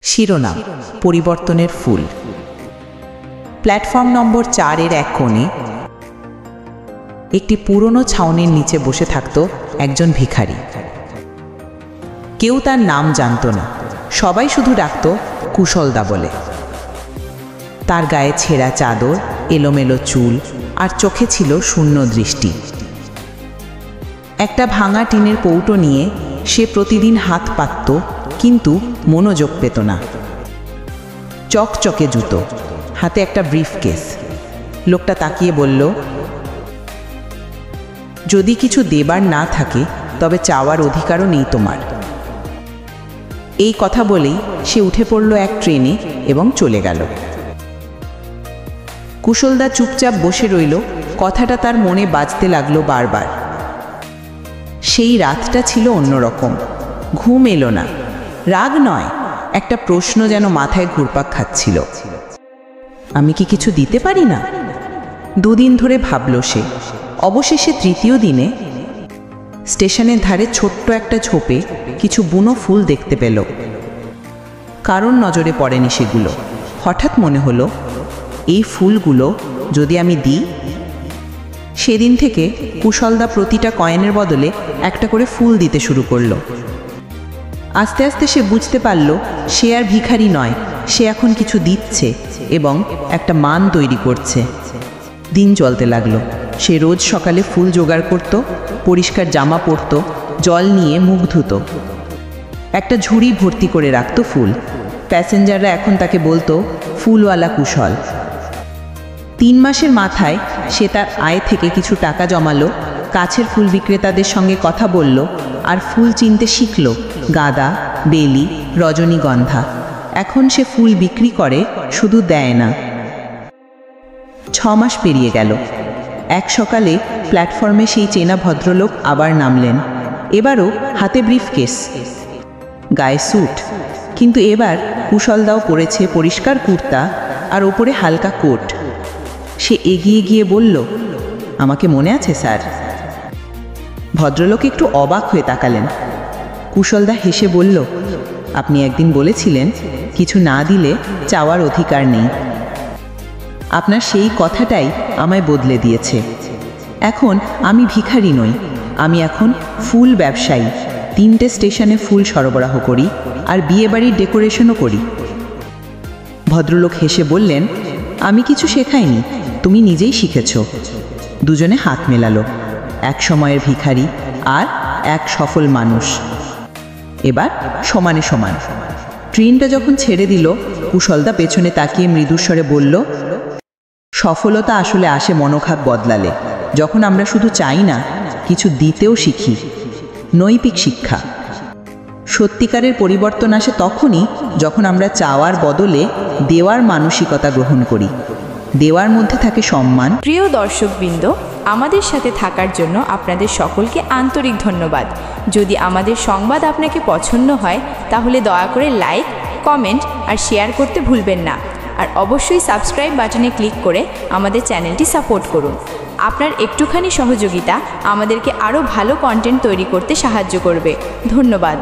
শিরোনাম পরিবর্তনের ফুল। Platform number 4-এর এক কোণে একটি পুরনো ছাউনির নিচে বসে থাকত একজন ভিখারি। কেউ তার নাম জানত না, সবাই শুধু ডাকত কুশলদা বলে। তার গায়ে ছেঁড়া চাদর, এলোমেলো চুল আর চোখে ছিল শূন্য দৃষ্টি। একটা ভাঙা টিনের কৌটো নিয়ে সে প্রতিদিন হাত পাতত, কিন্তু মনোযোগ পেত না। চকচকে জুতো, হাতে একটা ব্রিফকেস। লোকটা তাকিয়ে বলল, যদি কিছু দেবার না থাকে তবে চাওয়ার অধিকারও নেই তোমার। এই কথা বলেই সে উঠে পড়ল এক ট্রেনে এবং চলে গেল। কুশলদা চুপচাপ বসে রইল, কথাটা তার মনে বাজতে লাগলো বারবার। সেই রাতটা ছিল অন্যরকম। ঘুম এলো না, রাগ নয়, একটা প্রশ্ন যেন মাথায় ঘুরপাক খাচ্ছিল। আমি কি কিছু দিতে পারি না? দুদিন ধরে ভাবল সে। অবশেষে তৃতীয় দিনে স্টেশনের ধারে ছোট্ট একটা ঝোপে কিছু বুনো ফুল দেখতে পেল। কারণ নজরে পড়েনি সেগুলো। হঠাৎ মনে হলো, এই ফুলগুলো যদি আমি দিই। সেদিন থেকে কুশলদা প্রতিটা কয়েনের বদলে একটা করে ফুল দিতে শুরু করলো। আস্তে আস্তে সে বুঝতে পারল, সে আর ভিখারি নয়, সে এখন কিছু দিচ্ছে এবং একটা মান তৈরি করছে। দিন চলতে লাগলো। সে রোজ সকালে ফুল জোগাড় করত, পরিষ্কার জামা পরত, জল নিয়ে মুখ ধুত, একটা ঝুড়ি ভর্তি করে রাখত ফুল। প্যাসেঞ্জাররা এখন তাকে বলতো ফুলওয়ালা কুশল। 3 মাসের মাথায় সে তার আয় থেকে কিছু টাকা জমালো, কাছের ফুল বিক্রেতাদের সঙ্গে কথা বলল আর ফুল চিনতে শিখল। গাঁদা, বেলি, রজনীগন্ধা। এখন সে ফুল বিক্রি করে, শুধু দেয় না। 6 মাস পেরিয়ে গেল। এক সকালে প্ল্যাটফর্মে সেই চেনা ভদ্রলোক আবার নামলেন। এবারও হাতে ব্রিফকেস, গায়ে স্যুট, কিন্তু এবার কুশলদাও পরেছে পরিষ্কার কুর্তা আর ওপরে হালকা কোট। সে এগিয়ে গিয়ে বলল, আমাকে মনে আছে স্যার? ভদ্রলোক একটু অবাক হয়ে তাকালেন। কুশলদা হেসে বলল, আপনি একদিন বলেছিলেন কিছু না দিলে চাওয়ার অধিকার নেই। আপনার সেই কথাটাই আমায় বদলে দিয়েছে। এখন আমি ভিখারি নই, আমি এখন ফুল ব্যবসায়ী। 3টে স্টেশনে ফুল সরবরাহ করি আর বিয়েবাড়ির ডেকোরেশনও করি। ভদ্রলোক হেসে বললেন, আমি কিছু শেখাইনি, তুমি নিজেই শিখেছ। দুজনে হাত মেলালো। এক সময়ের ভিখারি আর এক সফল মানুষ, এবার সমানে সমান। ট্রেনটা যখন ছেড়ে দিল, কুশলদা পেছনে তাকিয়ে মৃদুস্বরে বলল, সফলতা আসলে আসে মনোভাব বদলালে, যখন আমরা শুধু চাই না, কিছু দিতেও শিখি। নৈতিক শিক্ষা। সত্যিকারের পরিবর্তন আসে তখনই যখন আমরা চাওয়ার বদলে দেওয়ার মানসিকতা গ্রহণ করি। দেওয়ার মধ্যে থাকে সম্মান। প্রিয় দর্শকবৃন্দ, আমাদের সাথে থাকার জন্য আপনাদের সকলকে আন্তরিক ধন্যবাদ। যদি আমাদের সংবাদ আপনাকে পছন্দ হয় তাহলে দয়া করে লাইক, কমেন্ট আর শেয়ার করতে ভুলবেন না। আর অবশ্যই সাবস্ক্রাইব বাটনে ক্লিক করে আমাদের চ্যানেলটি সাপোর্ট করুন। আপনার একটুখানি সহযোগিতা আমাদেরকে আরও ভালো কন্টেন্ট তৈরি করতে সাহায্য করবে। ধন্যবাদ।